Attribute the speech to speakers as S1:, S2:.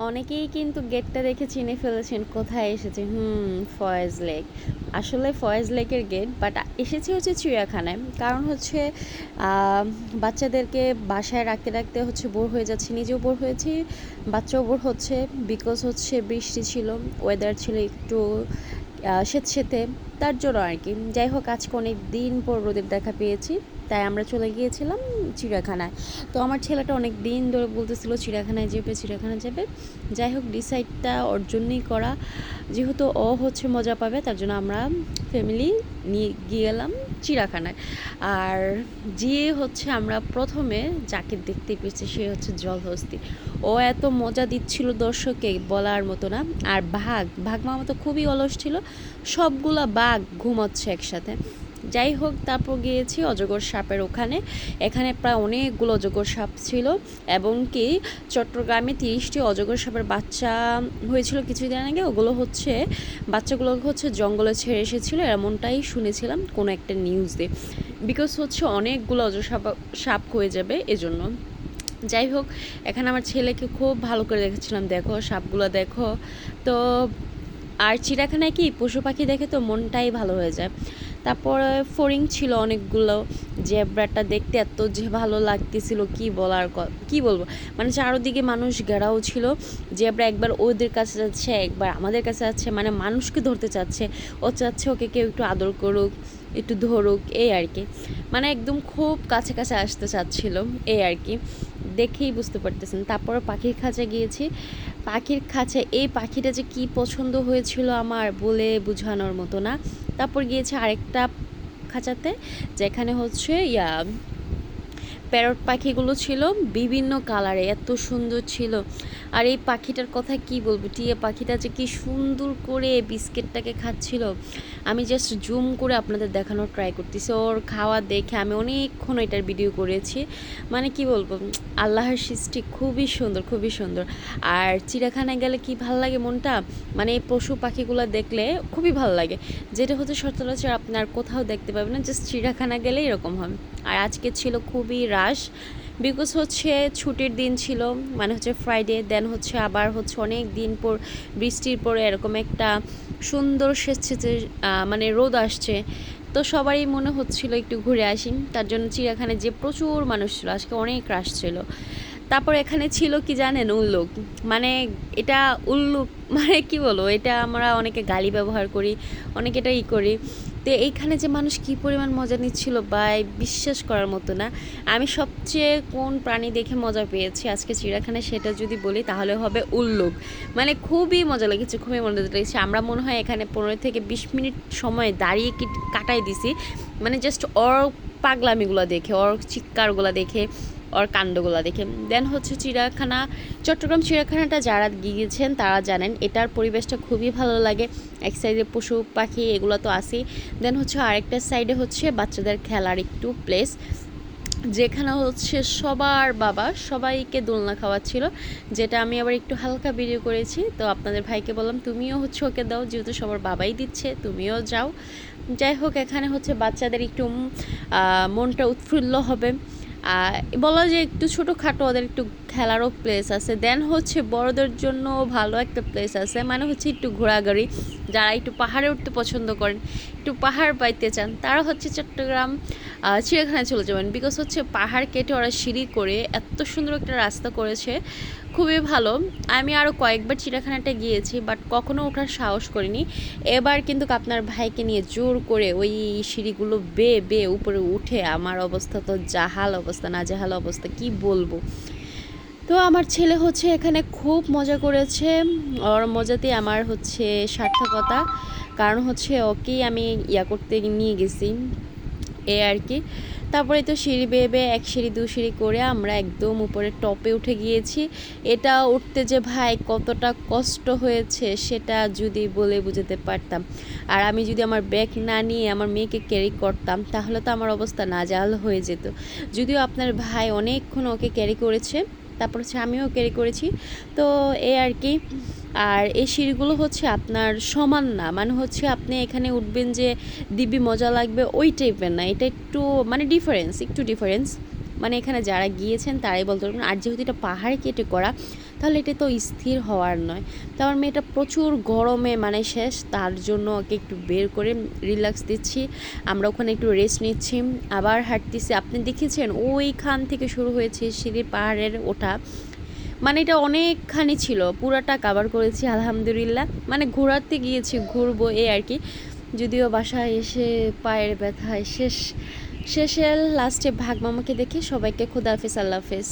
S1: অনেকেই কিন্তু গেটটা দেখে চিনে ফেলেছেন কোথায় এসেছে। ফয়েজ লেক। আসলে ফয়েজ লেকের গেট, বাট এসেছি হচ্ছে চিড়িয়াখানায়। কারণ হচ্ছে বাচ্চাদেরকে বাসায় রাখতে রাখতে হচ্ছে বোর হয়ে যাচ্ছে, নিজেও বোর হয়েছি, বাচ্চাও বোর হচ্ছে। বিকজ হচ্ছে বৃষ্টি ছিল, ওয়েদার ছিল একটু স্যাঁতসেঁতে, তার জন্য আর কি। যাই হোক, আজকে অনেক দিন পর রোদের দেখা পেয়েছি, তাই আমরা চলে গিয়েছিলাম চিড়িয়াখানায়। তো আমার ছেলেটা অনেক দিন ধরে বলতেছিল চিড়িয়াখানায় যাবে, চিড়িয়াখানায় যাবে। যাই হোক, ডিসাইডটা ওর জন্যই করা, যেহেতু ও হচ্ছে মজা পাবে, তার জন্য আমরা ফ্যামিলি নিয়ে গিয়ে গেলাম চিড়িয়াখানায়। আর গিয়ে হচ্ছে আমরা প্রথমে যাকে দেখতে পেয়েছি সে হচ্ছে জলহস্তি। ও এত মজা দিচ্ছিল দর্শককে, বলার মতো না। আর বাঘ মামা তো খুবই অলস ছিল, সবগুলা বাঘ ঘুমাচ্ছে একসাথে। যাই হোক, তারপর গিয়েছি অজগর সাপের ওখানে। এখানে প্রায় অনেকগুলো অজগর সাপ ছিল, এবং কি চট্টগ্রামে 30টি অজগর সাপের বাচ্চা হয়েছিল কিছুদিন আগে। ওগুলো হচ্ছে বাচ্চাগুলোকে হচ্ছে জঙ্গলে ছেড়ে এসেছিলো, এমনটাই শুনেছিলাম কোনো একটা নিউজে। বিকজ হচ্ছে অনেকগুলো অজগর সাপ হয়ে যাবে এজন্য। যাই হোক, এখানে আমার ছেলেকে খুব ভালো করে দেখেছিলাম, দেখো সাপগুলো দেখো। তো আর চিড়িয়াখানায় কি পশু পাখি দেখে তো মনটাই ভালো হয়ে যায়। তারপরে ফড়িং ছিল অনেকগুলো, জেব্রাটা দেখতে এত যে ভালো লাগতেছিল কি বলবো, মানে চারোদিকে মানুষ ঘেরাও ছিল। জেব্রা একবার ওদের কাছে যাচ্ছে, একবার আমাদের কাছে যাচ্ছে, মানে মানুষকে ধরতে চাচ্ছে। ও চাচ্ছে ওকে কেউ একটু আদর করুক, একটু ধরুক, এই আর কি। মানে একদম খুব কাছে কাছে আসতে চাচ্ছিল, এই আর কি। দেখেই বুঝতে পারতেছেন। তারপর পাখির খাঁচা গিয়েছি। পাখির খাঁচা, এই পাখিটা যে কি পছন্দ হয়েছিল আমার, বলে বোঝানোর মতো না। তারপর গিয়েছে আরেকটা খাঁচাতে, যেখানে হচ্ছে প্যারট পাখিগুলো ছিল বিভিন্ন কালারে, এত সুন্দর ছিল। আর এই পাখিটার কথা কি বলবো, টিয়া পাখিটা যে কি সুন্দর করে বিস্কিটটাকে খাচ্ছিল। আমি জাস্ট জুম করে আপনাদের দেখানোর ট্রাই করতেছি। ওর খাওয়া দেখে আমি অনেকক্ষণ এটার ভিডিও করেছি। মানে কি বলবো, আল্লাহর সৃষ্টি খুবই সুন্দর, খুবই সুন্দর। আর চিড়িয়াখানায় গেলে কি ভাল লাগে মনটা, মানে এই পশু পাখিগুলো দেখলে খুবই ভালো লাগে, যেটা হচ্ছে সচরাচর আপনার কোথাও দেখতে পাবেন না, জাস্ট চিড়িয়াখানা গেলে এরকম হয়। আর আজকে ছিল খুবই রাশ, বিকজ হচ্ছে ছুটির দিন ছিল, মানে হচ্ছে ফ্রাইডে। দেন হচ্ছে আবার হচ্ছে অনেক দিন পর বৃষ্টির পরে এরকম একটা সুন্দর সেচেছে, মানে রোদ আসছে। তো সবারই মনে হচ্ছিল একটু ঘুরে আসি, তার জন্য চিড়িয়াখানায় যে প্রচুর মানুষ ছিল, আজকে অনেক রাশ ছিল। তারপর এখানে ছিল কি জানেন, উল্লুক। মানে এটা উল্লুক মানে কি বলবো, এটা আমরা অনেকে গালি ব্যবহার করি, অনেকে এটা করি। তো এইখানে যে মানুষ কী পরিমাণ মজা নিচ্ছিল ভাই, বিশ্বাস করার মতো না। আমি সবচেয়ে কোন প্রাণী দেখে মজা পেয়েছি আজকে চিড়িয়াখানায়, সেটা যদি বলি তাহলে হবে উল্লুক। মানে খুবই মজা লেগেছে, খুবই মজা লেগেছে। আমরা মনে হয় এখানে 15 থেকে 20 মিনিট সময় দাঁড়িয়ে কাটাই দিছি, মানে জাস্ট ওর পাগলামিগুলো দেখে, ওর চিৎকারগুলো দেখে, ওর কাণ্ডগুলো দেখে। দেন হচ্ছে চিড়িয়াখানা, চট্টগ্রাম চিড়িয়াখানাটা যারা গিয়েছেন তারা জানেন এটার পরিবেশটা খুবই ভালো লাগে। এক সাইডে পশু পাখি এগুলো তো আসেই, দেন হচ্ছে আরেকটা সাইডে হচ্ছে বাচ্চাদের খেলার একটু প্লেস, যেখানে হচ্ছে সবার বাবা সবাইকে দোলনা খাওয়াচ্ছিল, যেটা আমি আবার একটু হালকা ভিডিও করেছি। তো আপনাদের ভাইকে বললাম তুমিও হচ্ছে ওকে দাও, যেহেতু সবার বাবাই দিচ্ছে তুমিও যাও। যাই হোক, এখানে হচ্ছে বাচ্চাদের একটু মনটা উৎফুল্ল হবে, বলা যে একটু ছোটোখাটো ওদের একটু খেলারও প্লেস আছে। দেন হচ্ছে বড়দের জন্য ভালো একটা প্লেস আছে, মানে হচ্ছে একটু ঘোরাঘুরি, যারা একটু পাহাড়ে উঠতে পছন্দ করেন, একটু পাহাড় পাইতে চান, তারা হচ্ছে চট্টগ্রাম চিড়িয়াখানায় চলে যাবেন। বিকজ হচ্ছে পাহাড় কেটে ওরা সিঁড়ি করে এত সুন্দর একটা রাস্তা করেছে, খুবই ভালো। আমি আরও কয়েকবার চিড়িয়াখানাটা গিয়েছি, বাট কখনো ওঠার সাহস করিনি। এবার কিন্তু আপনার ভাইকে নিয়ে জোর করে ওই সিঁড়িগুলো বেয়ে উপরে উঠে আমার অবস্থা তো জাহাল অবস্থা, নাজেহাল অবস্থা, কি বলবো। তো আমার ছেলে হচ্ছে এখানে খুব মজা করেছে, ওর মজাতেই আমার হচ্ছে সার্থকতা। কারণ হচ্ছে ওকেই আমি করতে নিয়ে গেছি, এ আর কি। তারপরে তো সিঁড়ি বেয়ে এক সিঁড়ি দু সিঁড়ি করে আমরা একদম উপরে টপে উঠে গিয়েছি। এটা উঠতে যে ভাই কতটা কষ্ট হয়েছে সেটা যদি বলে বুঝাতে পারতাম। আর আমি যদি আমার ব্যাগ না নিয়ে আমার মেয়েকে ক্যারি করতাম তাহলে তো আমার অবস্থা নাজেহাল হয়ে যেত। যদিও আপনার ভাই অনেকক্ষণ ওকে ক্যারি করেছে, তারপর হচ্ছে আমিও ক্যারি করেছি, তো এই আর কি। আর এই সিঁড়িগুলো হচ্ছে আপনার সমান না, মানে হচ্ছে আপনি এখানে উঠবেন যে দিব্যি মজা লাগবে ওই টাইপের না, এটা একটু মানে একটু ডিফারেন্স। মানে এখানে যারা গিয়েছেন তারাই বলতে পারবেন। আর যেহেতু এটা পাহাড় কেটে করা, তাহলে এটা তো স্থির হওয়ার নয়। তো আমার মেয়েটা প্রচুর গরমে মানে শেষ, তার জন্য ওকে একটু বের করে রিল্যাক্স দিচ্ছি, আমরা ওখানে একটু রেস্ট নিচ্ছি, আবার হাঁটতেছি। আপনি দেখেছেন ওইখান থেকে শুরু হয়েছে সিঁড়ির পাহাড়ের ওঠা, মানে এটা অনেকখানি ছিল, পুরাটা কাভার করেছি আলহামদুলিল্লাহ। মানে ঘোরাতে গিয়েছি, ঘুরবো এই আর কি। যদিও বাসায় এসে পায়ের ব্যথায় শেষে লাস্টে ভাগ মামাকে দেখে সবাইকে খোদা হাফেজ, আল্লাহ হাফেজ।